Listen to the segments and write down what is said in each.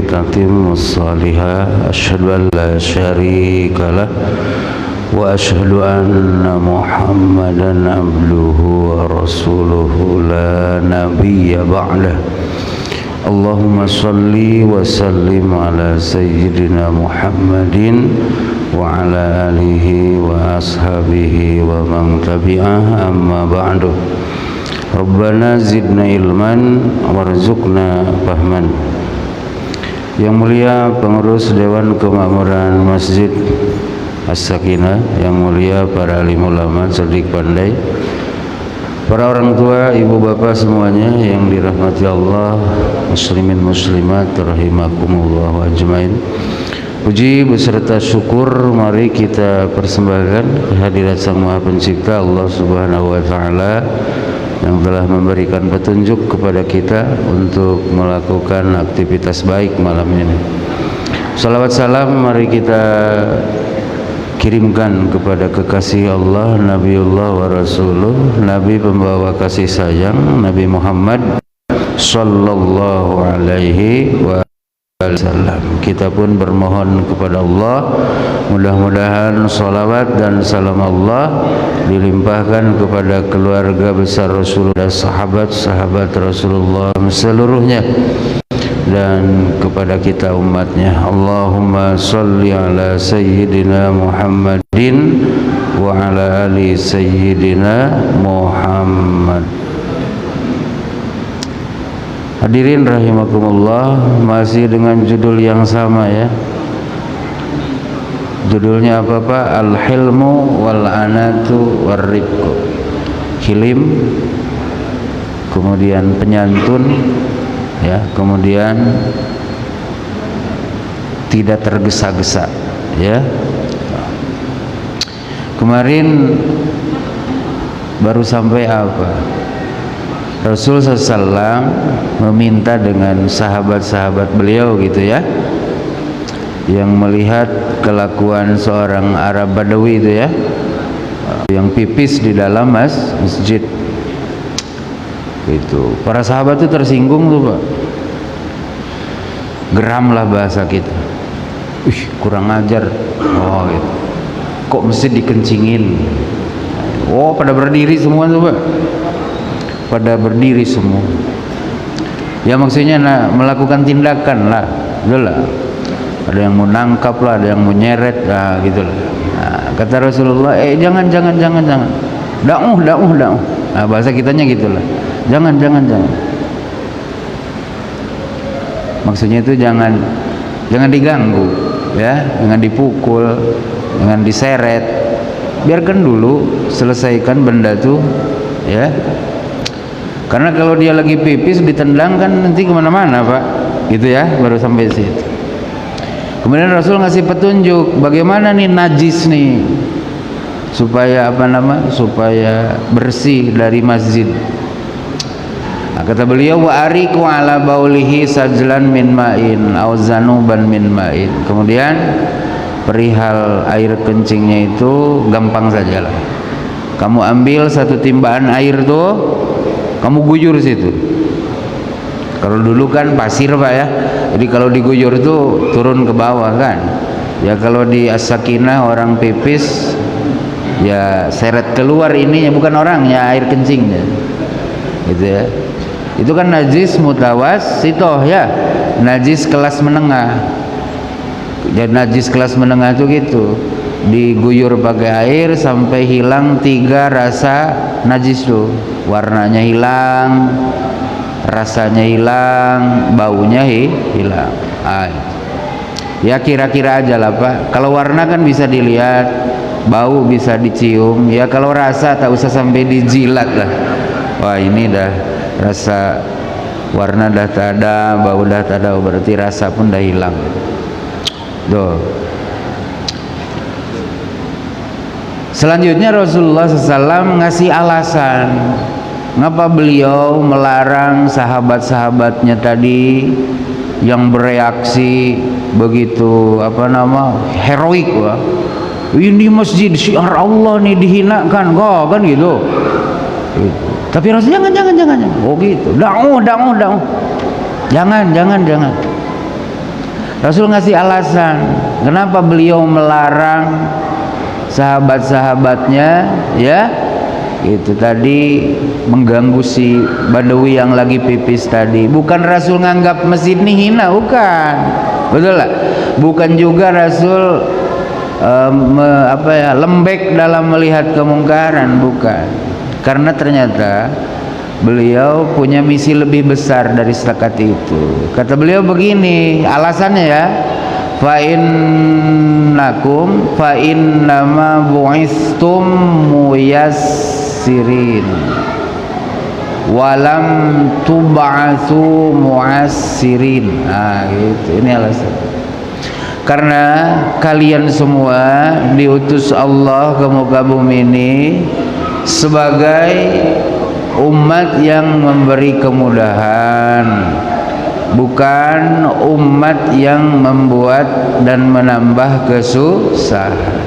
تتم الصالحات أشهد أن لا شريك له وأشهد أن محمدا عبده ورسوله لا نبي بعده اللهم صل وسلم على سيدنا محمد وعلى آله وأصحابه ومن تبعه أما بعد Rabbana zidna ilman warzuqna fahman. Yang mulia pengurus Dewan Kemakmuran Masjid As-Sakinah, yang mulia para alim ulama cerdik pandai, para orang tua, ibu bapak semuanya yang dirahmati Allah, muslimin muslimat rahimakumullah wa ajmain. Puji beserta syukur mari kita persembahkan kehadirat Sang Maha Pencipta Allah Subhanahu wa taala yang telah memberikan petunjuk kepada kita untuk melakukan aktivitas baik malam ini. Salawat salam mari kita kirimkan kepada kekasih Allah, Nabiullah wa Rasuluh, Nabi pembawa kasih sayang, Nabi Muhammad sallallahu alaihi wasallam. Kita pun bermohon kepada Allah, mudah-mudahan salawat dan salam Allah dilimpahkan kepada keluarga besar Rasulullah dan sahabat-sahabat Rasulullah seluruhnya dan kepada kita umatnya. Allahumma salli ala sayyidina Muhammadin wa ala ali sayyidina Muhammad. Hadirin rahimakumullah, masih dengan judul yang sama ya. Judulnya apa Pak? Al-hilmu wal anatu warrifqu. Hilim, kemudian penyantun ya, kemudian tidak tergesa-gesa ya. Kemarin baru sampai apa? Rasul SAW meminta dengan sahabat-sahabat beliau gitu ya, yang melihat kelakuan seorang Arab Badawi itu ya, yang pipis di dalam masjid itu. Para sahabat itu tersinggung tuh Pak, geram lah bahasa kita, kurang ajar, oh gitu, kok mesti dikencingin. Oh pada berdiri semua tuh Pak, pada berdiri semua ya, maksudnya melakukan tindakan lah, itulah. Ada yang mau nangkap lah, ada yang mau nyeret lah, gitu lah. Nah, kata Rasulullah, jangan, da'uh. Nah, bahasa kitanya gitulah, jangan. Maksudnya itu jangan diganggu, ya, jangan dipukul, jangan diseret. Biarkan dulu selesaikan benda tuh, ya. Karena kalau dia lagi pipis ditendang kan nanti kemana-mana Pak, gitu ya, baru sampai situ. Kemudian Rasul ngasih petunjuk bagaimana nih najis nih supaya supaya bersih dari masjid. Nah, kata beliau, wa ariku ala baulihi sajlan min ma'in au zanuban min ma'in. Kemudian perihal air kencingnya itu gampang sajalah. Kamu ambil satu timbaan air tuh, kamu guyur situ. Kalau dulu kan pasir Pak ya, jadi kalau diguyur itu turun ke bawah kan. Ya kalau di As-Sakinah orang pipis ya seret keluar ininya, bukan orangnya, air kencingnya gitu ya. Itu kan najis mutawassitoh ya, najis kelas menengah. Dan najis kelas menengah itu gitu, diguyur pakai air sampai hilang 3 rasa najis tuh. Warnanya hilang, rasanya hilang, baunya hilang. Ya kira-kira aja lah Pak. Kalau warna kan bisa dilihat, bau bisa dicium. Ya kalau rasa tak usah sampai dijilat lah. Wah ini dah rasa, warna dah tak ada, bau dah tak ada, berarti rasa pun dah hilang. Tuh. Selanjutnya Rasulullah SAW ngasih alasan ngapa beliau melarang sahabat-sahabatnya tadi yang bereaksi begitu heroik, wah. Ini masjid syiar Allah nih dihinakan, kan gitu. Tapi Rasul jangan. Oh gitu. Da'uh. Jangan. Rasul ngasih alasan kenapa beliau melarang sahabat-sahabatnya, ya, itu tadi mengganggu si Badawi yang lagi pipis tadi. Bukan Rasul nganggap masjid ini hina, bukan, betul lah. Bukan juga Rasul lembek dalam melihat kemungkaran, bukan. Karena ternyata beliau punya misi lebih besar dari setakat itu. Kata beliau begini alasannya, ya, fa innama bu'istum muyassirin walam tub'atsu mu'assirin. Gitu. Ini alasan. Karena kalian semua diutus Allah ke muka bumi ini sebagai umat yang memberi kemudahan, bukan umat yang membuat dan menambah kesusahan.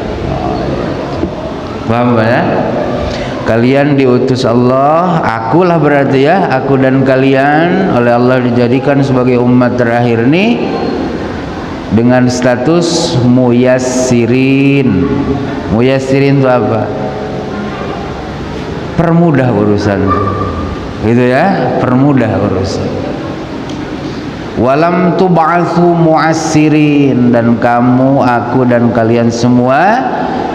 Paham ya? Kalian diutus Allah, akulah berarti, ya, aku dan kalian oleh Allah dijadikan sebagai umat terakhir nih dengan status muyassirin. Muyassirin itu apa? Permudah urusan, gitu ya, permudah urusan. Walam tub'atsu mu'assirin, dan kamu, aku dan kalian semua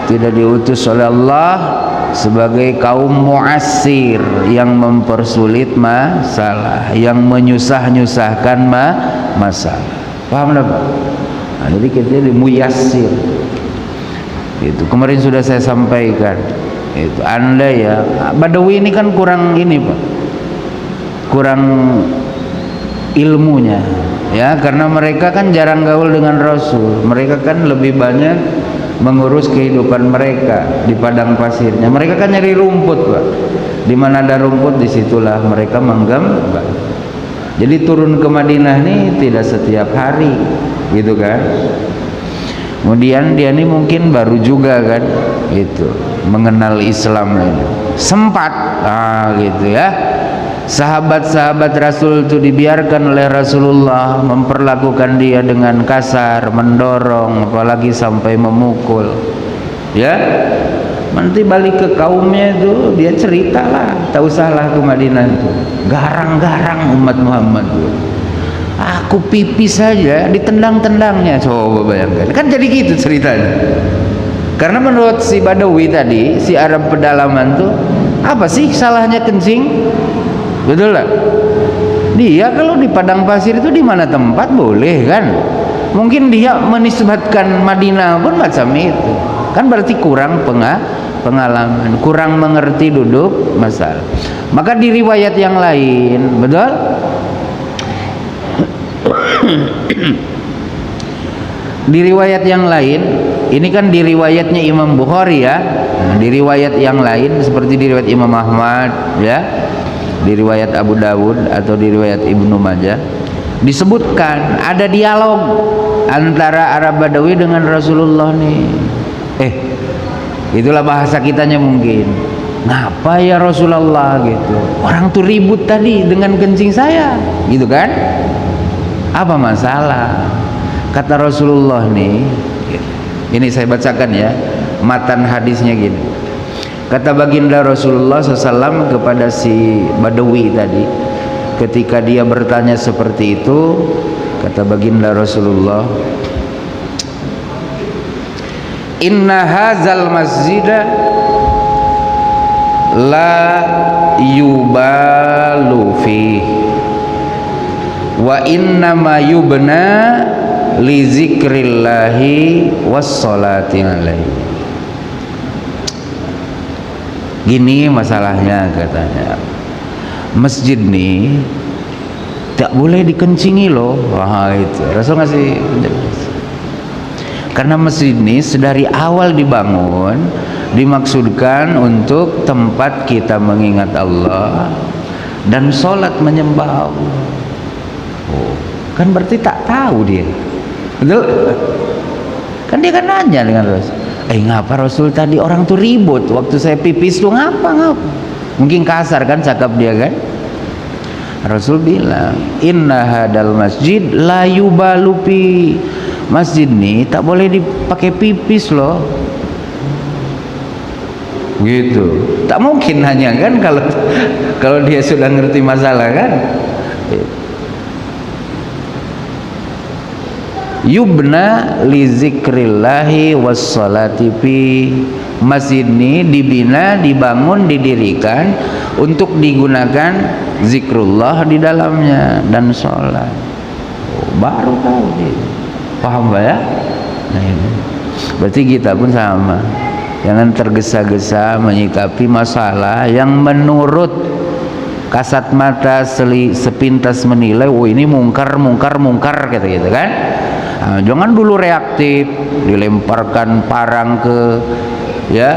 tidak diutus oleh Allah sebagai kaum mu'assir yang mempersulit masalah, yang menyusah-nyusahkan masalah. Paham enggak, Pak? Nah, jadi kita di muyassir. Itu kemarin sudah saya sampaikan. Itu Anda, ya, Badawi ini kan kurang ini, Pak. Kurang ilmunya, ya, karena mereka kan jarang gaul dengan Rasul. Mereka kan lebih banyak mengurus kehidupan mereka di padang pasirnya. Mereka kan nyari rumput, Pak. Di mana ada rumput, disitulah mereka menggembala. Jadi turun ke Madinah nih tidak setiap hari, gitu kan. Kemudian dia ini mungkin baru juga kan, gitu, mengenal Islam ini. Sempat, gitu ya. Sahabat-sahabat Rasul itu dibiarkan oleh Rasulullah memperlakukan dia dengan kasar, mendorong, apalagi sampai memukul, ya. Nanti balik ke kaumnya itu dia ceritalah, tak usahlah ke Madinah itu garang-garang umat Muhammad itu. Aku pipis saja ditendang-tendangnya, coba bayangkan. Kan jadi gitu ceritanya. Karena menurut si Badawi tadi, si Arab pedalaman tuh, apa sih salahnya kencing? Betul lah. Dia kalau di padang pasir itu di mana tempat boleh kan? Mungkin dia menisbatkan Madinah pun macam itu. Kan berarti kurang pengalaman, kurang mengerti duduk masalah. Maka di riwayat yang lain, betul? Di riwayat yang lain, ini kan di riwayatnya Imam Bukhari, ya. Nah, di riwayat yang lain seperti di riwayat Imam Ahmad, ya, di riwayat Abu Dawud atau di riwayat Ibnu Majah, disebutkan ada dialog antara Arab Badawi dengan Rasulullah nih. Itulah bahasa kitanya mungkin. Ngapa ya Rasulullah gitu? Orang tuh ribut tadi dengan kencing saya, gitu kan? Apa masalah? Kata Rasulullah nih, ini saya bacakan ya, matan hadisnya gini. Kata baginda Rasulullah SAW kepada si Badawi tadi, ketika dia bertanya seperti itu, kata baginda Rasulullah, inna hazal masjida la yubalu fihi wa inna ma yubna li zikrillahi wassalati alaihi. Gini masalahnya, katanya, masjid nih tak boleh dikencingi loh. Wah, itu Rasul ngasih penjelasan. Karena masjid ini sedari awal dibangun dimaksudkan untuk tempat kita mengingat Allah dan sholat menyembah Allah. Kan berarti tak tahu dia, betul? Kan dia kan nanya dengan Rasul, ngapa Rasul tadi orang tuh ribut waktu saya pipis tuh, ngapa? Mungkin kasar kan cakap dia kan. Rasul bilang, inna hadal masjid la yubalupi, masjid ini tak boleh dipakai pipis loh. Gitu. Tak mungkin hanya kan kalau dia sudah ngerti masalah kan. Yubna li zikrillahi wassalati fi, masjid ini dibina, dibangun, didirikan untuk digunakan zikrullah di dalamnya dan sholat. Baru tahu dia. Paham Pak ya? Nah, ini. Berarti kita pun sama. Jangan tergesa-gesa menyikapi masalah yang menurut kasat mata sepintas menilai, oh ini mungkar kata gitu kan. Nah, jangan dulu reaktif, dilemparkan parang ke ya,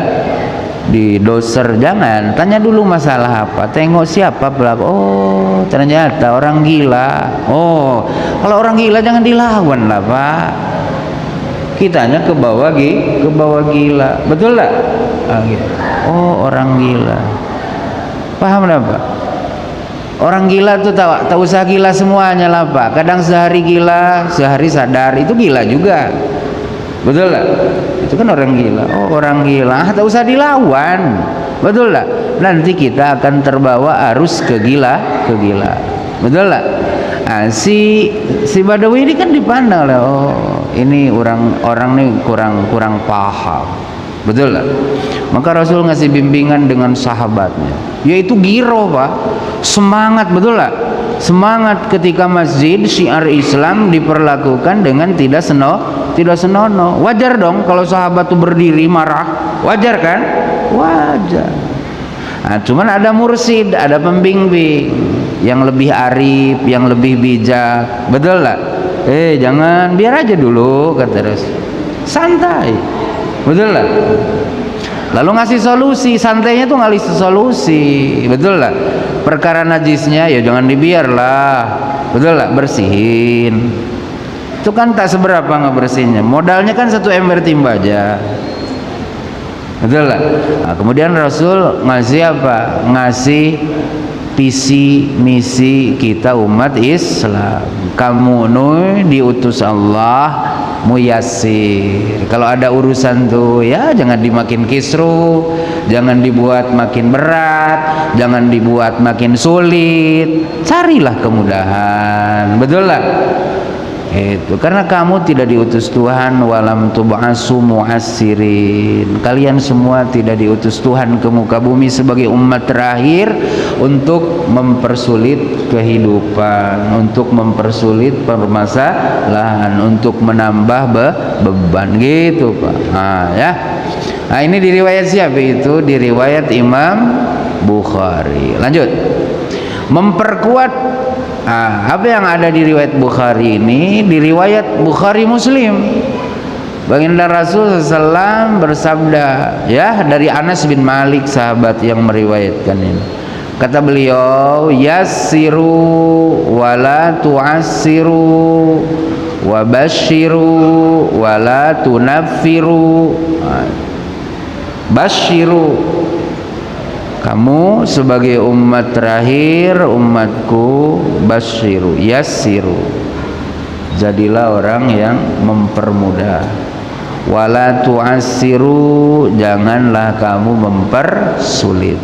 di doser, jangan. Tanya dulu masalah apa, tengok siapa pelaku. Oh ternyata orang gila. Oh kalau orang gila jangan dilawan lah Pak, kitanya ke bawah gila, betul tak? Gitu. Oh orang gila, paham lah Pak? Orang gila tuh tak usah gila semuanya lah Pak. Kadang sehari gila, sehari sadar, itu gila juga, betul tak? Itu kan orang gila. Oh orang gila, tak usah dilawan, betul tak? Nanti kita akan terbawa arus kegila, betul tak? Nah, si Badawi ini kan dipandang lah, oh ini orang nih kurang paham, betul lah. Maka Rasul ngasih bimbingan dengan sahabatnya, yaitu giroh Pak, semangat, betul lah. Semangat ketika masjid syiar Islam diperlakukan dengan tidak senonoh. Wajar dong kalau sahabat tuh berdiri marah, wajar kan? Wajar. Nah, cuman ada mursid, ada pembimbing yang lebih arif, yang lebih bijak, betul lah. Jangan, biar aja dulu, kata Rasul, santai, betul lah. Lalu ngasih solusi, santainya tuh ngasih solusi, betul lah. Perkara najisnya ya jangan dibiar lah, betul lah, bersihin. Itu kan tak seberapa ngebersihinnya, modalnya kan 1 ember timba aja, betul lah. Nah, kemudian Rasul ngasih apa? Ngasih visi misi kita umat Islam. Kamu nuh diutus Allah muyassir. Kalau ada urusan tuh ya jangan dimakin kisru, jangan dibuat makin berat, jangan dibuat makin sulit. Carilah kemudahan, betul lah. Itu karena kamu tidak diutus Tuhan, walam tub'asu mu'assirin. Kalian semua tidak diutus Tuhan ke muka bumi sebagai umat terakhir untuk mempersulit kehidupan, untuk mempersulit permasalahan, untuk menambah beban, gitu Pak. Nah ya, nah ini di riwayat siapa itu? Di riwayat Imam Bukhari. Lanjut, memperkuat. Apa yang ada di riwayat Bukhari ini, di riwayat Bukhari Muslim, baginda Rasul SAW bersabda, ya, dari Anas bin Malik, sahabat yang meriwayatkan ini. Kata beliau, yassiru wala tu'assiru wa basyiru wala tunaffiru. Basyiru, kamu sebagai umat terakhir, umatku, basyiru, yassiru, jadilah orang yang mempermudah. Wala tu'assiru, janganlah kamu mempersulit.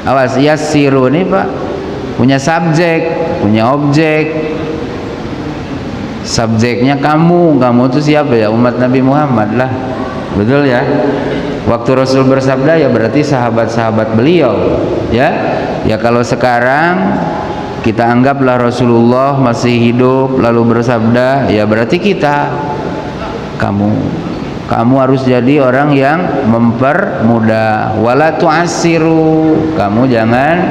Awas, yassiru ini Pak punya subjek, punya objek. Subjeknya kamu itu siapa ya? Umat Nabi Muhammad lah, betul ya. Waktu Rasul bersabda ya berarti sahabat-sahabat beliau, ya. Ya kalau sekarang kita anggaplah Rasulullah masih hidup lalu bersabda, ya berarti kita, kamu harus jadi orang yang mempermudah. Wala tu'assiru, kamu jangan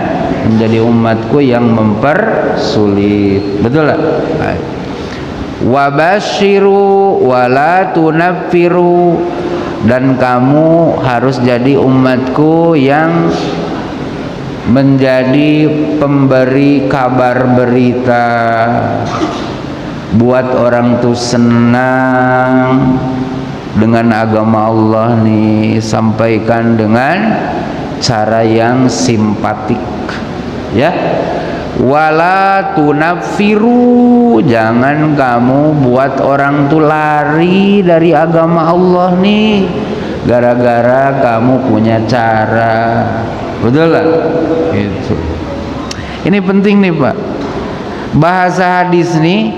menjadi umatku yang mempersulit, betul lah. Wa basyiru wala tunaffiru, dan kamu harus jadi umatku yang menjadi pemberi kabar berita, buat orang tuh senang dengan agama Allah nih, sampaikan dengan cara yang simpatik, ya. Wala tunaffiru, jangan kamu buat orang tuh lari dari agama Allah nih gara-gara kamu punya cara. Betul lah itu. Ini penting nih Pak, bahasa hadis nih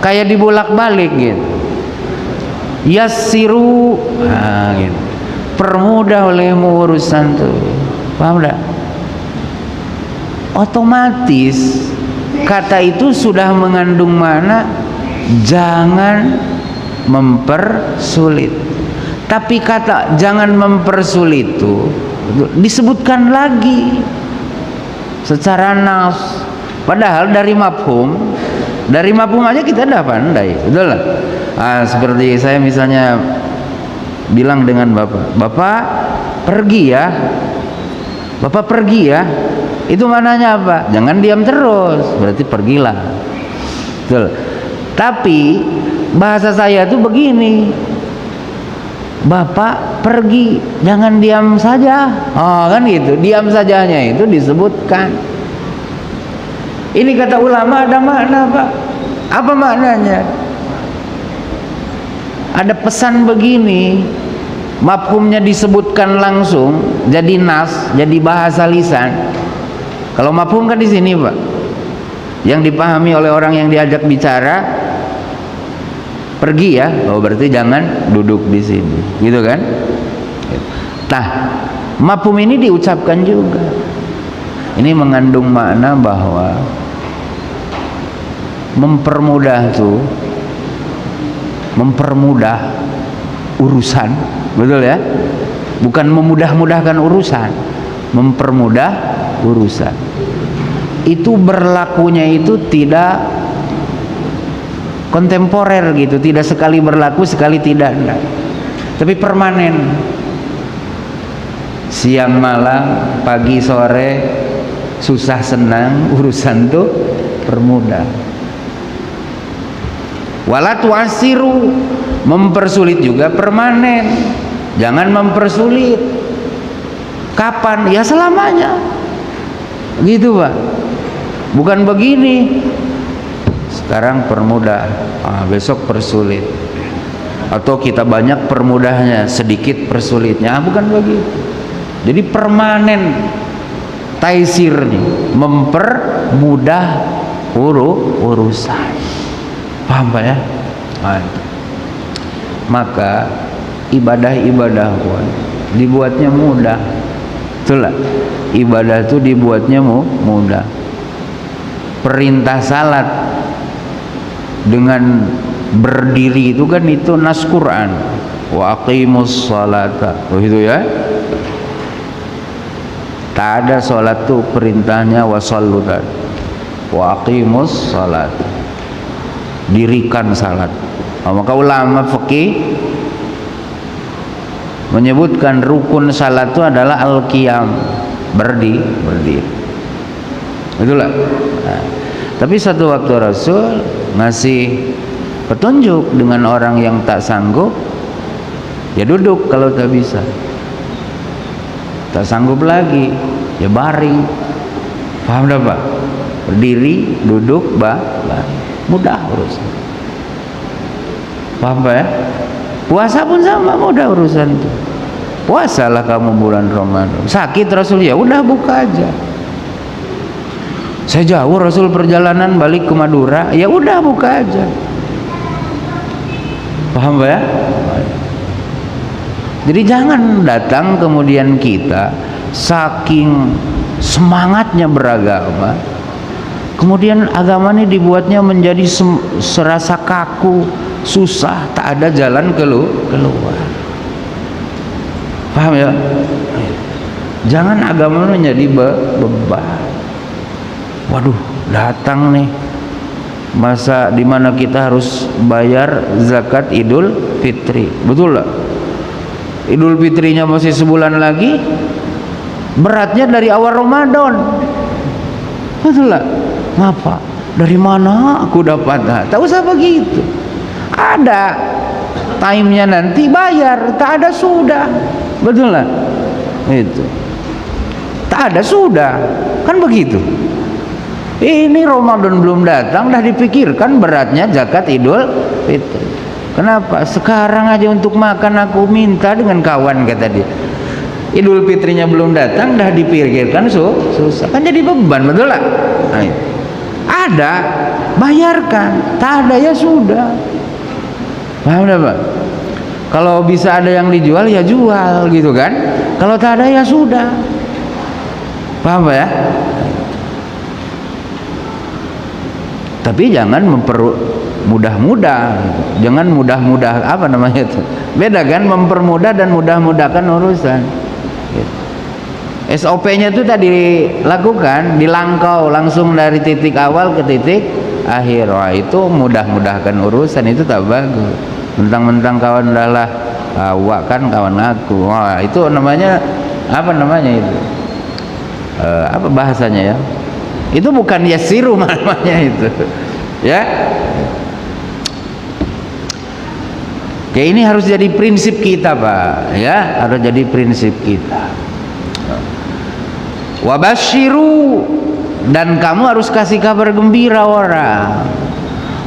kayak dibolak-balik gitu. Yassiru, gitu. Permudah olehmu urusan tuh, paham enggak? Otomatis kata itu sudah mengandung makna jangan mempersulit. Tapi kata jangan mempersulit itu disebutkan lagi secara nas, padahal dari mafhum aja kita udah pandai, betul lah. Seperti saya misalnya bilang dengan bapak pergi ya, itu mananya apa? Jangan diam terus, berarti pergilah, betul. Tapi bahasa saya tuh begini, bapak pergi, jangan diam saja. Kan gitu, diam sajanya itu disebutkan. Ini kata ulama ada makna Pak. Apa maknanya? Ada pesan begini, mafhumnya disebutkan langsung, jadi nas, jadi bahasa lisan. Kalau mafhum kan di sini Pak, yang dipahami oleh orang yang diajak bicara, pergi ya, berarti jangan duduk di sini, gitu kan? Nah, mafhum ini diucapkan juga. Ini mengandung makna bahwa mempermudah urusan, betul ya? Bukan memudah-mudahkan urusan, mempermudah urusan. Itu berlakunya itu tidak kontemporer gitu, tidak sekali berlaku sekali tidak, enggak. Tapi permanen. Siang malam, pagi sore, susah senang, urusan tuh permudah. Wala tu'assiru, mempersulit juga permanen. Jangan mempersulit. Kapan? Ya selamanya. Gitu Pak. Bukan begini. Sekarang permudah, besok persulit. Atau kita banyak permudahnya, sedikit persulitnya. Bukan begitu. Jadi permanen taisirnya, mempermudah urusan. Paham Pak ya? Maka ibadah-ibadah pun dibuatnya mudah. Itulah ibadah itu dibuatnya mudah. Perintah salat dengan berdiri itu kan itu nas Quran, wa aqimus salata, begitu ya. Tak ada salat tuh perintahnya wasallu, wa aqimus salat, dirikan salat. Maka ulama fikih menyebutkan rukun salat itu adalah al-qiyam, berdiri. Itulah. Tapi satu waktu Rasul ngasih petunjuk dengan orang yang tak sanggup, ya duduk kalau tak bisa. Tak sanggup lagi, ya baring. Paham dah Pak? Berdiri, duduk, mudah urusan. Paham Pak ya? Puasa pun sama, mudah urusan itu. Puasalah kamu bulan Ramadan. Sakit Rasul, ya udah buka aja. Saya jauh Rasul perjalanan balik ke Madura, ya udah buka aja. Paham Pak ya? Jadi jangan datang kemudian kita saking semangatnya beragama, kemudian agama ini dibuatnya menjadi serasa kaku, susah, tak ada jalan keluar. Paham ya? Jangan agama menjadi beban. Waduh, datang nih masa dimana kita harus bayar zakat Idul Fitri, betul lah. Idul Fitrinya masih sebulan lagi, beratnya dari awal Ramadan, betul lah. Ngapa? Dari mana aku dapat? Tak usah begitu. Ada timenya nanti bayar, tak ada sudah, betul lah. Itu tak ada sudah, kan begitu. Ini Ramadan belum datang dah dipikirkan beratnya zakat Idul Fitri. Kenapa? Sekarang aja untuk makan aku minta dengan kawan, kata dia. Idul Fitrinya belum datang dah dipikirkan, susah. Kan jadi beban, betul lah. Nah, ada, bayarkan. Tak ada ya sudah. Paham dah Pak? Kalau bisa ada yang dijual ya jual gitu kan. Kalau tak ada ya sudah. Paham Pak ya? Tapi jangan mempermudah-mudah, jangan mudah-mudah, apa namanya itu? Beda kan, mempermudah dan mudah-mudahkan urusan. SOP-nya itu tadi dilakukan, dilangkau langsung dari titik awal ke titik akhir. Wah, itu mudah-mudahkan urusan, itu tak bagus. Mentang-mentang kawan adalah awak kan kawan aku. Wah, itu namanya apa namanya itu? Apa bahasanya ya? Itu bukan yasiru namanya itu, ya. Oke, ini harus jadi prinsip kita Pak, ya, harus jadi prinsip kita. Wabashiru, dan kamu harus kasih kabar gembira orang.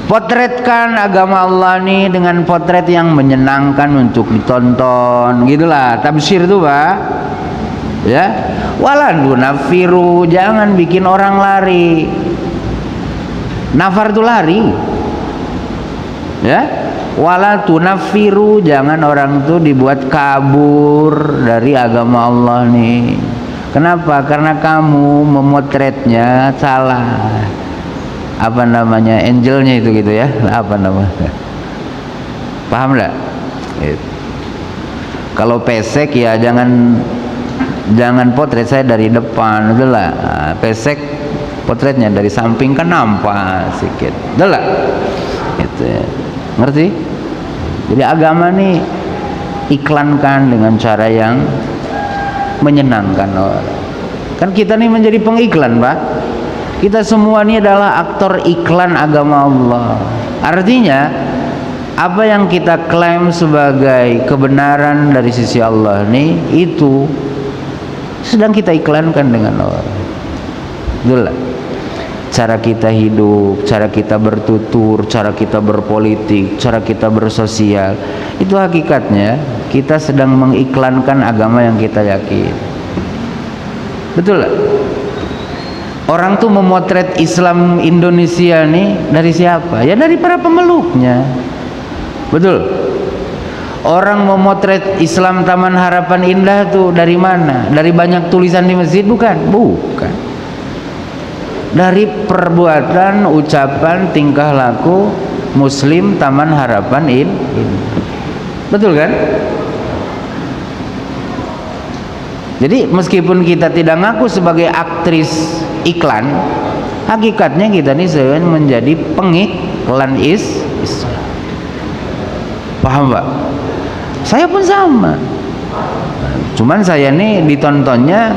Potretkan agama Allah nih dengan potret yang menyenangkan untuk ditonton, gitulah. Tabsyir itu Pak, ya. Walan nafiru, jangan bikin orang lari. Nafar itu lari, ya. Wala tunafiru, jangan orang tuh dibuat kabur dari agama Allah nih. Kenapa? Karena kamu memotretnya salah. Apa namanya, angelnya itu gitu ya, apa namanya, paham nggak? Kalau pesek ya jangan potret saya dari depan, itulah. Nah, pesek potretnya dari samping kan nampak sedikit, itulah. Itu ya. Ngerti? Jadi agama nih iklankan dengan cara yang menyenangkan orang. Kan kita nih menjadi pengiklan Pak. Kita semua ini adalah aktor iklan agama Allah. Artinya apa yang kita klaim sebagai kebenaran dari sisi Allah nih, itu sedang kita iklankan dengan orang. Itulah cara kita hidup, cara kita bertutur, cara kita berpolitik, cara kita bersosial. Itu hakikatnya kita sedang mengiklankan agama yang kita yakin. Betul lah. Orang tuh memotret Islam Indonesia nih dari siapa? Ya dari para pemeluknya. Betul. Orang memotret Islam Taman Harapan Indah tuh dari mana? Dari banyak tulisan di masjid? Bukan. Bukan. Dari perbuatan, ucapan, tingkah laku Muslim Taman Harapan Indah. Betul kan? Jadi meskipun kita tidak ngaku sebagai aktris iklan, hakikatnya kita ini sebenarnya menjadi pengiklan Islam. Paham Pak? Saya pun sama. Cuman saya ini ditontonnya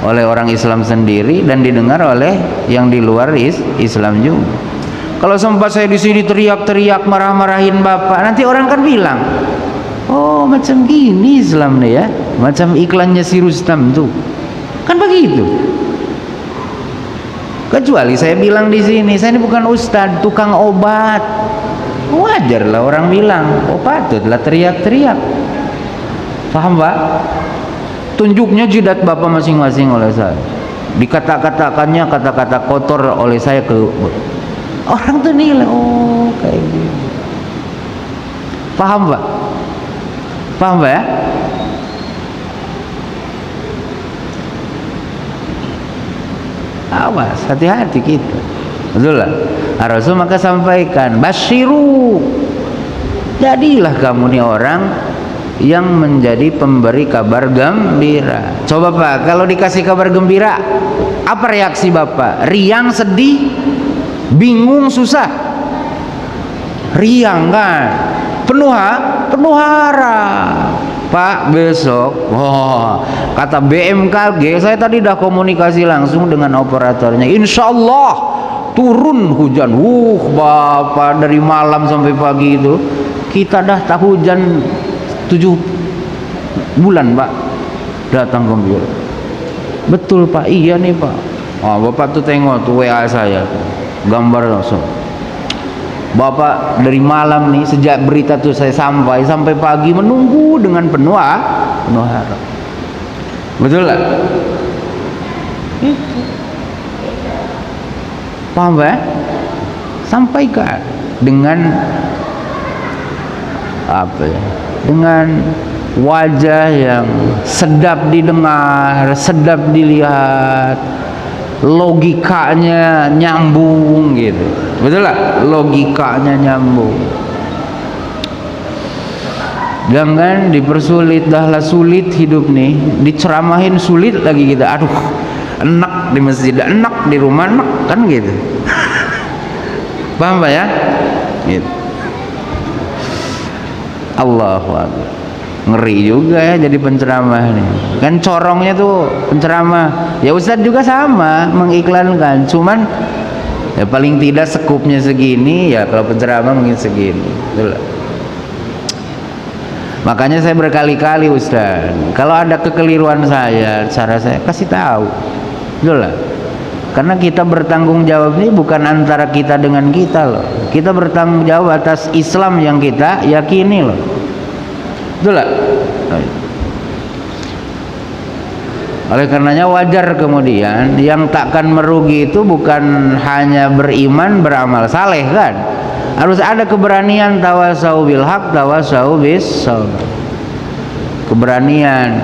oleh orang Islam sendiri dan didengar oleh yang di luar Islam juga. Kalau sempat saya di sini teriak-teriak, marah-marahin Bapak, nanti orang kan bilang, oh macam gini Islam nih ya, macam iklannya si Rustam tuh, kan begitu. Kecuali saya bilang di sini, saya ini bukan ustadz, tukang obat, wajarlah orang bilang, oh patutlah teriak-teriak. Paham Pak? Tunjuknya jidat Bapak masing-masing oleh saya, dikata-katakannya kata-kata kotor oleh saya ke orang tuh nilai, oh kayak gitu. Paham Pak? Paham Pak ya? Awas, hati-hati kita. Betul lah. Rasul maka sampaikan, basyiru, jadilah kamu nih orang yang menjadi pemberi kabar gembira. Coba Pak, kalau dikasih kabar gembira, apa reaksi Bapak? Riang, sedih, bingung, susah? Riang kan? Penuh harap. Pak, besok, wah, kata BMKG, saya tadi udah komunikasi langsung dengan operatornya, insya Allah turun hujan. Bapak, dari malam sampai pagi itu kita dah tahu hujan 7 bulan Pak, datang gembira. Betul Pak, iya nih Pak, Bapak tuh tengok tuh WA saya, gambar langsung. Bapak dari malam nih, sejak berita tuh saya sampai pagi menunggu dengan penuh harap. Betul lah. Itu. Paham ya? Sampaikan dengan apa ya? Dengan wajah yang sedap didengar, sedap dilihat, logikanya nyambung gitu. Betul lah? Logikanya nyambung. Jangan dipersulit, dahlah sulit hidup nih, diceramahin sulit lagi kita. Aduh, enak di masjid, enak di rumah, enak kan gitu. Paham Pak ya? Gitu. Allahu Akbar. Ngeri juga ya jadi penceramah nih. Kan corongnya tuh penceramah. Ya Ustadz juga sama mengiklankan, cuman ya paling tidak sekupnya segini, ya kalau penceramah mungkin segini. Betul. Makanya saya berkali-kali Ustaz, kalau ada kekeliruan cara saya kasih tahu. Betul lah. Karena kita bertanggung jawab ini bukan antara kita dengan kita loh. Kita bertanggung jawab atas Islam yang kita yakini loh. Betul lah. Oleh karenanya wajar kemudian yang takkan merugi itu bukan hanya beriman, beramal saleh kan. Harus ada keberanian tawasau bil haq, tawasau bis sabr. Keberanian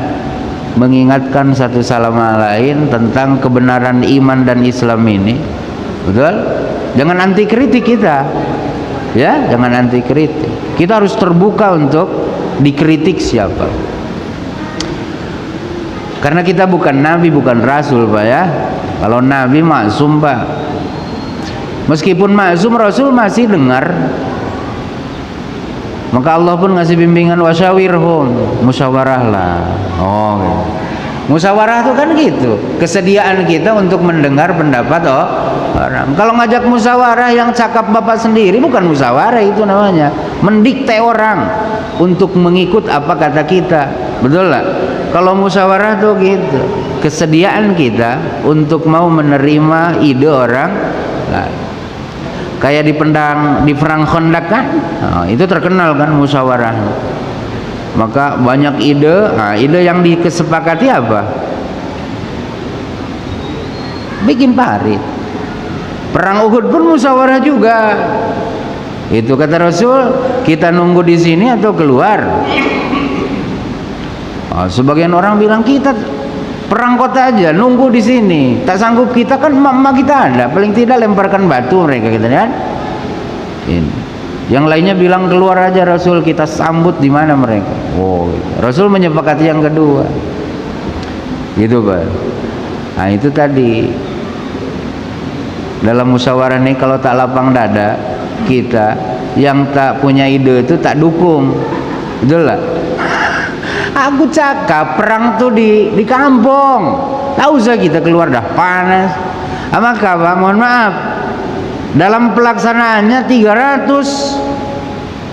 mengingatkan satu sama lain tentang kebenaran iman dan Islam ini. Betul? Jangan anti kritik kita. Ya, jangan anti kritik. Kita harus terbuka untuk dikritik siapa. Karena kita bukan nabi, bukan rasul Pak ya. Kalau nabi maksum Pak. Meskipun maksum, rasul masih dengar. Maka Allah pun ngasih bimbingan wasyawirhum, musyawarahlah. Oh gitu. Musyawarah itu kan gitu, kesediaan kita untuk mendengar pendapat orang. Kalau ngajak musyawarah yang cakap bapak sendiri bukan musyawarah, itu namanya mendikte orang untuk mengikut apa kata kita. Betul lah. Kalau musyawarah tuh gitu, kesediaan kita untuk mau menerima ide orang lain. Kayak di perang Khandaq kan, itu terkenal kan musyawarah. Maka banyak ide, ide yang dikesepakati apa? Bikin parit. Perang Uhud pun musyawarah juga. Itu kata Rasul, kita nunggu di sini atau keluar? Sebagian orang bilang kita perang kota aja, nunggu di sini. Tak sanggup kita kan emak kita ada, paling tidak lemparkan batu mereka gitu kan. Ini. Yang lainnya bilang keluar aja Rasul, kita sambut di mana mereka. Oh, gitu. Rasul menyepakati yang kedua. Gitu Pak. Nah itu tadi dalam musyawarah nih, kalau tak lapang dada kita yang tak punya ide itu tak dukung. Betul lah. Aku cakap perang tuh di kampung, tak usah kita keluar dah panas. Maka Pak, mohon maaf, dalam pelaksanaannya 300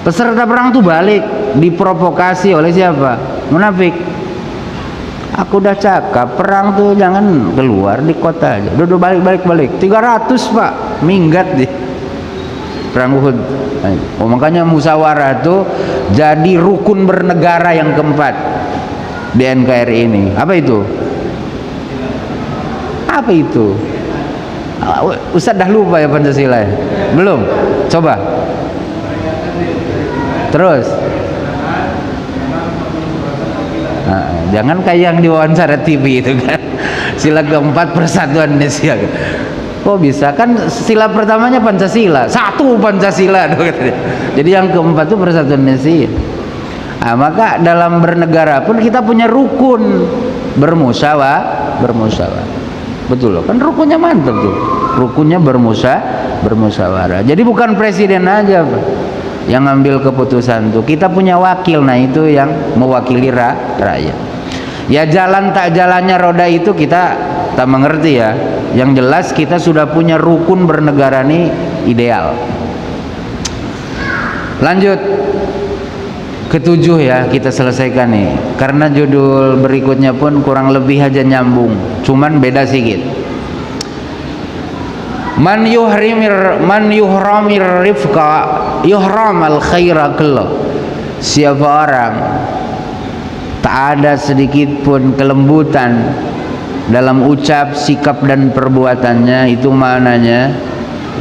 peserta perang tuh balik, diprovokasi oleh siapa? Munafik. Aku udah cakap perang tuh jangan keluar, di kota aja. Duduk balik 300 Pak, minggat deh perang Uhud. Makanya musyawarah tuh jadi rukun bernegara yang keempat di NKRI ini. Apa itu? Apa itu? Ustaz dah lupa ya Pancasila ya? Belum? Coba terus. Jangan kayak yang diwawancara TV itu kan, sila keempat persatuan Indonesia. Kok bisa? Kan sila pertamanya Pancasila, satu Pancasila. Jadi yang keempat itu persatuan Indonesia. Maka dalam bernegara pun kita punya rukun bermusyawarah. Betul loh, kan rukunnya mantap tuh. Rukunnya bermusyawarah. Jadi bukan presiden aja Pak yang ngambil keputusan tuh. Kita punya wakil, nah itu yang mewakili rakyat. Ya jalan tak jalannya roda itu kita tak mengerti ya. Yang jelas kita sudah punya rukun bernegara nih ideal. Lanjut ketujuh ya, kita selesaikan nih. Karena judul berikutnya pun kurang lebih aja nyambung, cuman beda sedikit. man yuhramir rifqa yuhramal khaira kullah. Siapa orang tak ada sedikit pun kelembutan dalam ucap, sikap dan perbuatannya, itu maknanya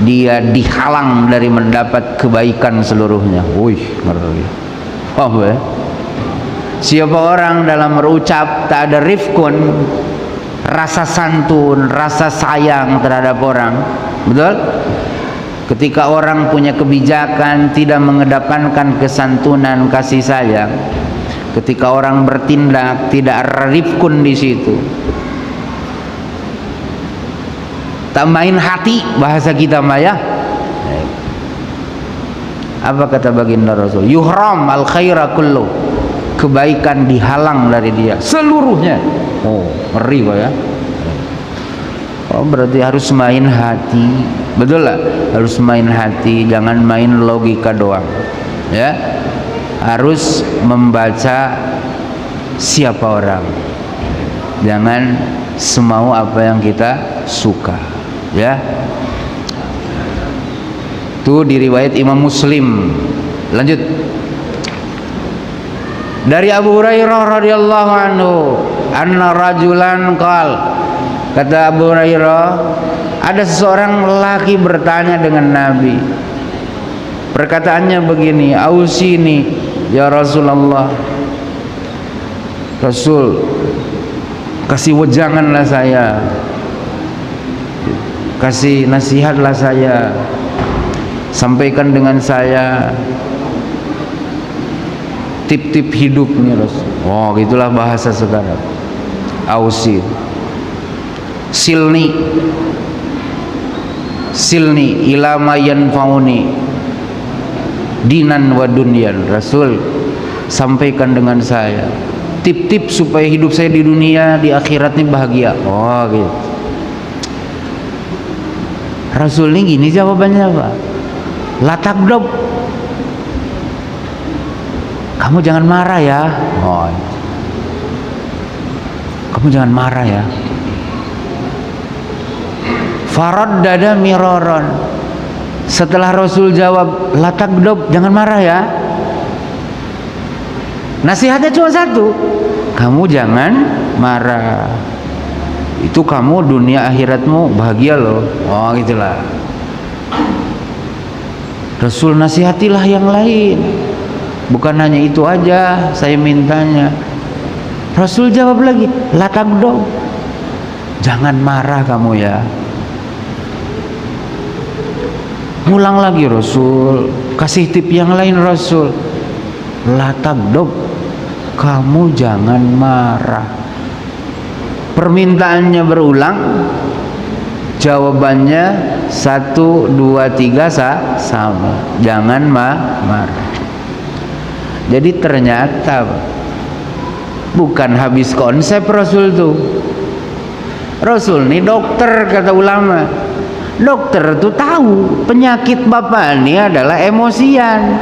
dia dihalang dari mendapat kebaikan seluruhnya. Wih, ngeri. Oh, ya. Siapa orang dalam berucap tak ada rifkun, rasa santun, rasa sayang terhadap orang, betul? Ketika orang punya kebijakan tidak mengedepankan kesantunan, kasih sayang, ketika orang bertindak tidak rifkun di situ, tak main hati, bahasa kita maya. Apa kata baginda Rasul? Yuhram al khaira kullu, kebaikan dihalang dari dia seluruhnya. Oh, ngeri Pak ya. Oh, berarti harus main hati, betul lah, harus main hati, jangan main logika doang, ya. Harus membaca siapa orang, jangan semau apa yang kita suka, ya. Itu diriwayat Imam Muslim. Lanjut. Dari Abu Hurairah radhiyallahu anhu, anna rajulan qala, kata Abu Hurairah, ada seseorang lelaki bertanya dengan Nabi. Perkataannya begini, ausini ya Rasulullah, Rasul, kasih wejanganlah saya, kasih nasihatlah saya, sampaikan dengan saya tip-tip hidup nih Rasul. Oh, gitulah bahasa sekarang. Ausi, silni ilama yanfauni dinan wa dunyan. Rasul, sampaikan dengan saya tip-tip supaya hidup saya di dunia, di akhirat ini bahagia. Oh gitu. Rasul ini gini jawabannya apa? La takdob, kamu jangan marah ya. Oh, kamu jangan marah ya. Farad dada miroron. Setelah Rasul jawab la takdob, jangan marah ya, nasihatnya cuma satu, kamu jangan marah, itu kamu dunia akhiratmu bahagia loh. Oh gitulah. Rasul nasihatilah yang lain, bukan hanya itu aja saya mintanya. Rasul jawab lagi, la takdob, jangan marah kamu ya. Ngulang lagi Rasul, kasih tip yang lain Rasul, la takdob, kamu jangan marah. Permintaannya berulang, jawabannya 1, 2, 3 sama, jangan marah. Jadi ternyata bukan habis konsep Rasul tuh. Rasul ini dokter, kata ulama. Dokter tuh tahu penyakit bapak ini adalah emosian.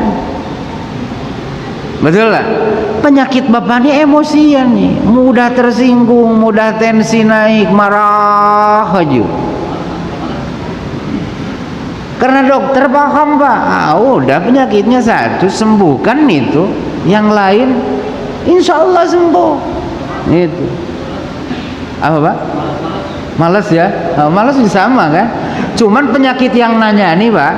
Betul lah? Penyakit bapak ini emosian nih, mudah tersinggung, mudah tensi naik, marah aja. Karena dokter paham Pak, udah penyakitnya satu, sembuhkan itu, yang lain insya Allah sembuh. Itu apa Pak? Malas ya? Malas sama kan? Cuman penyakit yang nanya nih Pak,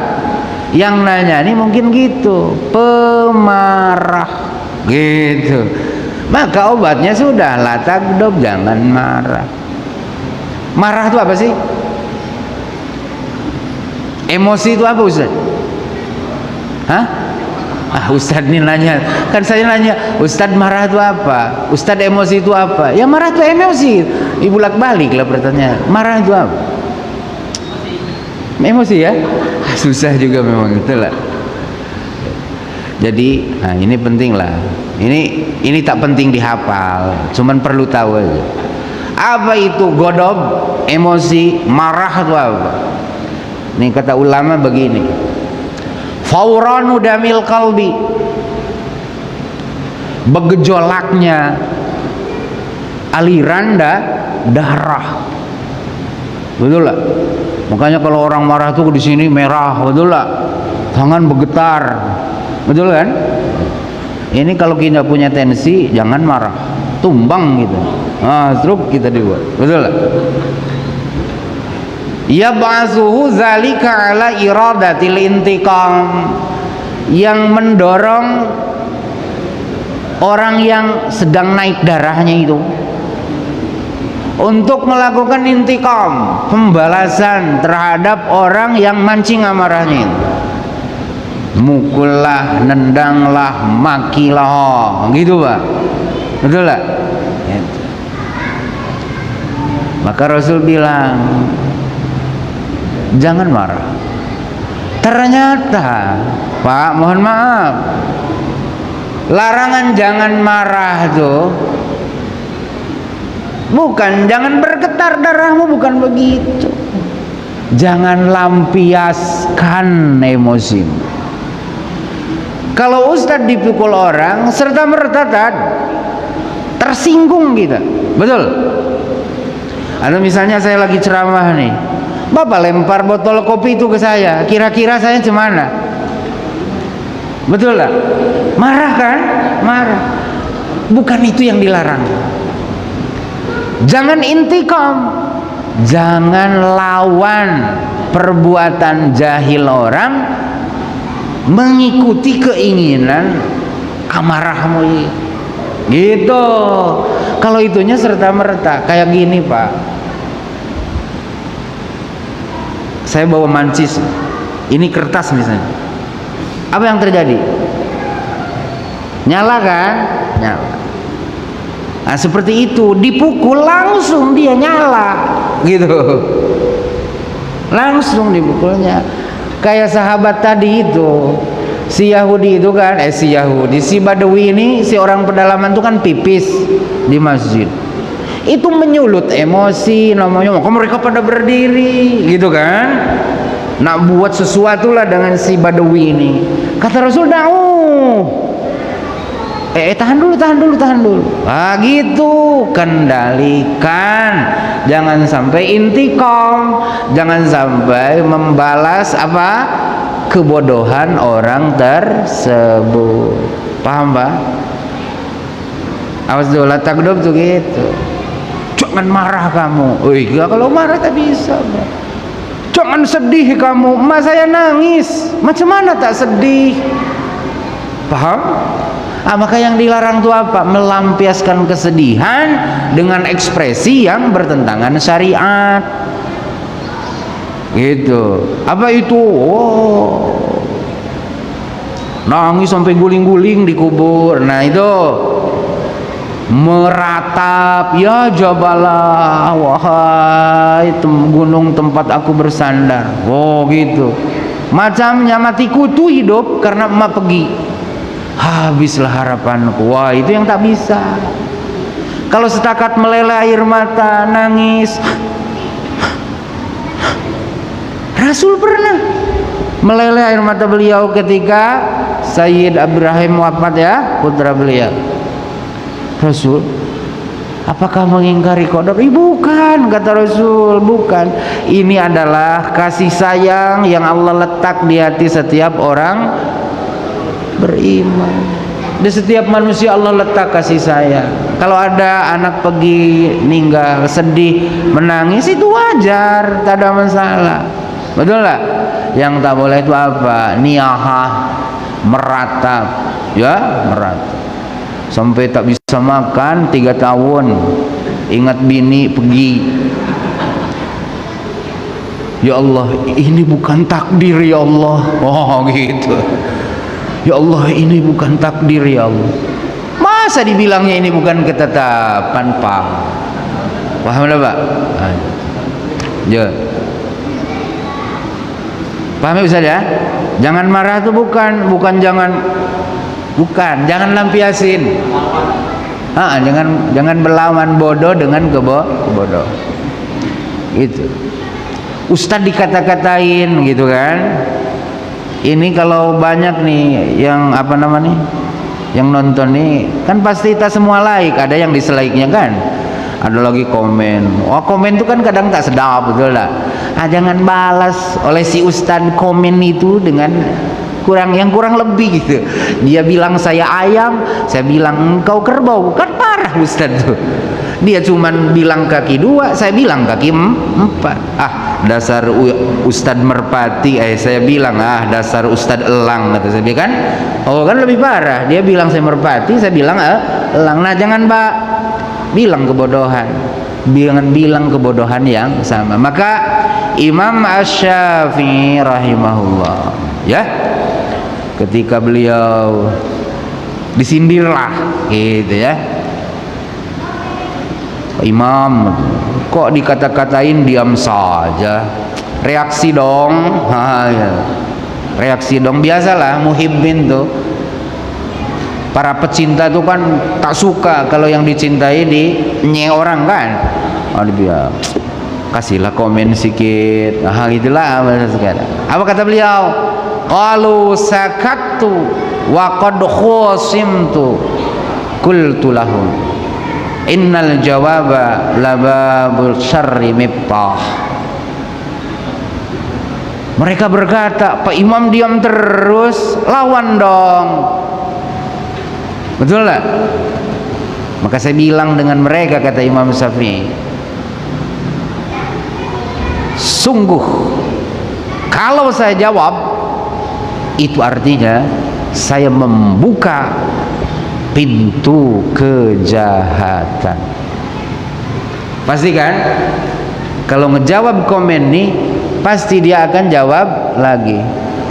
yang nanya nih mungkin gitu, pemarah gitu, maka obatnya sudah la takdob, jangan marah. Marah itu apa sih? Emosi itu apa Ustaz? Hah? Ustaz ini nanya, kan saya nanya, Ustaz marah itu apa? Ustaz emosi itu apa? Ya marah itu emosi. Ibu balik lah pertanyaan, marah itu apa? Emosi ya? Susah juga memang, betul lah. Jadi, nah ini penting lah. Ini tak penting dihafal, cuman perlu tahu aja. Apa itu godob, emosi, marah itu apa? Ini kata ulama begini, fauranu damil qalbi, bergejolaknya aliran darah, betul lah. Makanya kalau orang marah tuh di sini merah, betul lah, tangan bergetar, betul kan? Ini kalau kita punya tensi, jangan marah, tumbang gitu. Nah, stroke kita dibuat, betul lah. Ya ba'suhu zalika ala iradatil intiqam, yang mendorong orang yang sedang naik darahnya itu untuk melakukan intikam, pembalasan terhadap orang yang mancing amarahnya itu. Mukullah, nendanglah, makilah, gitu Pak, betul lah. Maka Rasul bilang, jangan marah. Ternyata Pak, mohon maaf, larangan jangan marah tuh bukan jangan bergetar darahmu, bukan begitu. Jangan lampiaskan emosimu. Kalau ustadz dipukul orang serta merta tersinggung kita, betul? Atau misalnya saya lagi ceramah nih, Bapak lempar botol kopi itu ke saya, kira-kira saya cemana? Betul lah? Marah kan? Marah. Bukan itu yang dilarang. Jangan intikam, jangan lawan perbuatan jahil orang mengikuti keinginan amarahmu gitu. Kalau itunya serta merta kayak gini Pak, saya bawa mancis, ini kertas misalnya, apa yang terjadi? Nyala kan? Nyala. Nah seperti itu, dipukul langsung dia nyala gitu, langsung dipukulnya. Kayak sahabat tadi itu, si Yahudi itu kan, si Badawi ini, si orang pedalaman itu kan pipis di masjid. Itu menyulut emosi, namanya kok mereka pada berdiri gitu kan, nak buat sesuatu lah dengan si Badawi ini. Kata Rasul, tahan dulu. Ah gitu, kendalikan, jangan sampai intikam, jangan sampai membalas apa kebodohan orang tersebut. Paham Pak? Awas dulu, takdub tuh gitu. Jangan marah kamu. Kalau marah tak bisa Pak. Jangan sedih kamu. Mas saya nangis, macam mana tak sedih? Paham? Maka yang dilarang itu apa? Melampiaskan kesedihan dengan ekspresi yang bertentangan syariat. Gitu. Apa itu? Nangis sampai guling-guling di kubur. Nah itu meratap, ya jabalah, wahai gunung tempat aku bersandar. Oh gitu. Macamnya mati kutu hidup karena emak pergi. Habislah harapanku. Wah itu yang tak bisa. Kalau setakat meleleh air mata, nangis. Rasul pernah meleleh air mata beliau ketika Sayyid Ibrahim wafat ya, putra beliau. Rasul, apakah mengingkari qadar? Bukan, kata Rasul, bukan. Ini adalah kasih sayang yang Allah letak di hati setiap orang beriman. Di setiap manusia Allah letak kasih sayang. Kalau ada anak pergi meninggal, sedih, menangis, itu wajar, tak ada masalah. Betul lah? Yang tak boleh itu apa? Niyahah, meratap, ya meratap. Sampai tak bisa makan 3 tahun. Ingat bini pergi. Ya Allah, ini bukan takdir ya Allah. Oh gitu. Ya Allah, ini bukan takdir ya Allah. Masa dibilangnya ini bukan ketetapan Pak? Paham lah Pak? Ya. Paham ya Ustaz ya? Jangan marah itu bukan jangan lampiasin. Jangan berlawan bodoh dengan kebodoh. Itu. Ustaz dikata-katain gitu kan. Ini kalau banyak nih yang apa namanya, yang nonton nih kan pasti kita semua like, ada yang dislike-nya kan. Ada lagi komen. Oh, komen itu kan kadang tak sedap, betul tak? Jangan balas oleh si ustad komen itu dengan kurang lebih gitu. Dia bilang saya ayam, saya bilang engkau kerbau. Kan parah ustad tuh. Dia cuman bilang kaki 2, saya bilang kaki 4. Dasar ustad merpati. Saya bilang dasar ustad elang, kata saya kan. Oh, kan lebih parah. Dia bilang saya merpati, saya bilang elang. Nah, jangan bilang kebodohan, bilang kebodohan yang sama. Maka Imam Asy-Syafi'i rahimahullah, ya, ketika beliau disindirlah gitu ya, Imam kok dikata-katain diam saja, reaksi dong. Ya. Reaksi dong, biasalah muhibbin tuh, para pecinta itu kan tak suka kalau yang dicintai nye orang kan. Dia kasihlah komen sedikit. Itulah sekarang. Apa kata beliau? Qalu sakattu wa qad khusimtu qultu lahum innal jawaba lababul syarri miftah. Mereka berkata, Pak Imam diam terus, lawan dong. Betul tak? Maka saya bilang dengan mereka, kata Imam Syafi'i, sungguh kalau saya jawab itu artinya saya membuka pintu kejahatan. Pasti kan? Kalau ngejawab komen nih, pasti dia akan jawab lagi.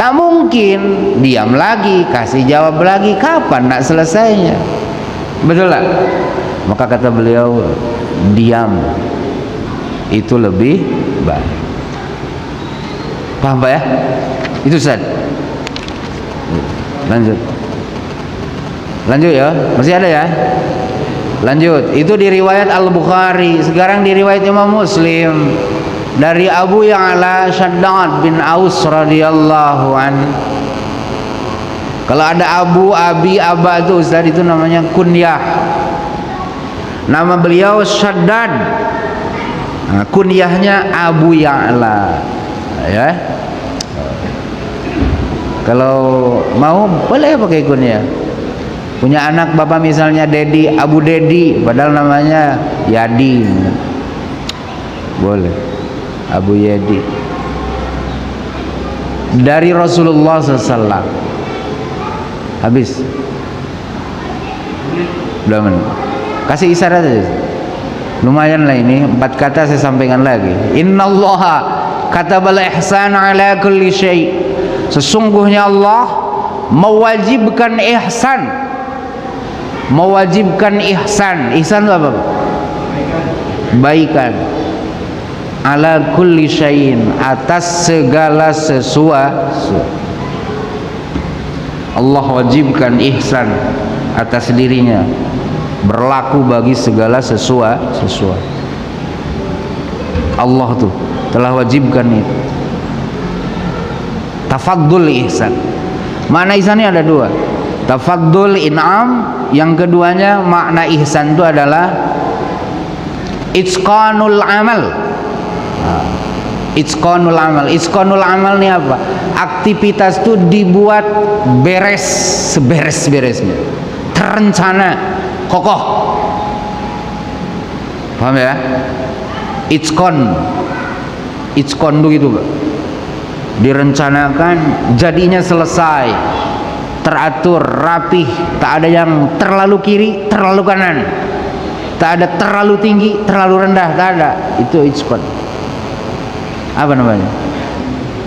Tak mungkin diam lagi, kasih jawab lagi, kapan nak selesainya? Betul tak? Maka kata beliau, diam itu lebih baik. Paham Pak ya? Itu Ustaz. Lanjut ya, masih ada ya? Lanjut, itu di riwayat Al-Bukhari. Sekarang di riwayat Imam Muslim, dari Abu Ya'la Shaddad bin Aus radhiyallahu an. Kalau ada Abu, Abi, Aba itu Ustaz, itu namanya kunyah. Nama beliau Shaddad, kunyahnya Abu Ya'la, ya. Kalau mau boleh pakai kunyah. Punya anak bapak misalnya Dedi, Abu Dedi, padahal namanya Yadi, boleh Abu Yadi. Dari Rasulullah SAW. Habis. Udah men. Kasih isyarat aja. Lumayan lah ini, 4 kata saya sampaikan lagi. Innallaha katabal ihsan ala kulli syai'. Sesungguhnya Allah mewajibkan ihsan. Mewajibkan ihsan. Ihsan itu apa? Baikan. Ala kulli syai'in, atas segala sesuatu. Allah wajibkan ihsan atas dirinya, berlaku bagi segala sesuatu. Allah tuh telah wajibkan itu. Tafaddul ihsan. Makna ihsannya ada 2. Tafaddul in'am, yang keduanya makna ihsan itu adalah itqanul amal. Itqanul amal. Itqanul amal ini apa? Aktivitas itu dibuat beres, seberes-beresnya, terencana, kokoh. Paham ya? Itqan itu gitu, Pak. Direncanakan, jadinya selesai, teratur, rapih, tak ada yang terlalu kiri, terlalu kanan, tak ada terlalu tinggi, terlalu rendah, tak ada. Itu itqan. Apa namanya?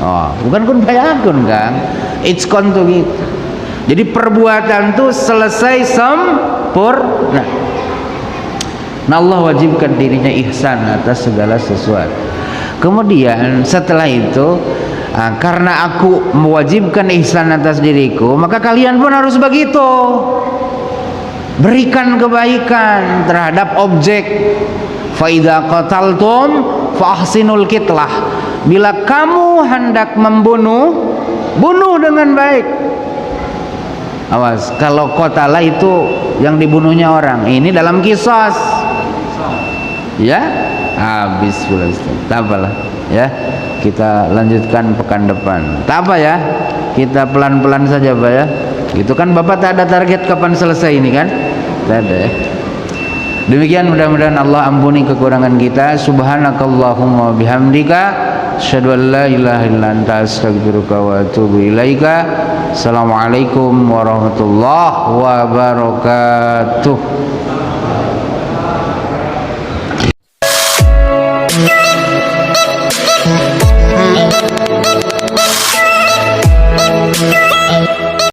Oh, bukan kun fayakun, Kang. Itqan tuh gitu. Jadi perbuatan tuh selesai sempurna. Nah, Allah wajibkan dirinya ihsan atas segala sesuatu. Kemudian setelah itu, karena aku mewajibkan ihsan atas diriku, maka kalian pun harus begitu. Berikan kebaikan terhadap objek. Fa idza qataltum fa ahsinul qitlah. Bila kamu hendak membunuh, bunuh dengan baik. Awas, kalau qatala itu yang dibunuhnya orang. Ini dalam qisas. Ya, habis pula Ustaz. Tak apalah ya. Kita lanjutkan pekan depan. Tak apa ya. Kita pelan-pelan saja Pak ya. Itu kan Bapak tak ada target kapan selesai ini kan? Tak ada ya. Demikian, mudah-mudahan Allah ampuni kekurangan kita. Subhanakallahumma bihamdika asyhadu an la ilaha illa anta astaghfiruka wa atubu ilaika. Assalamualaikum warahmatullahi wabarakatuh.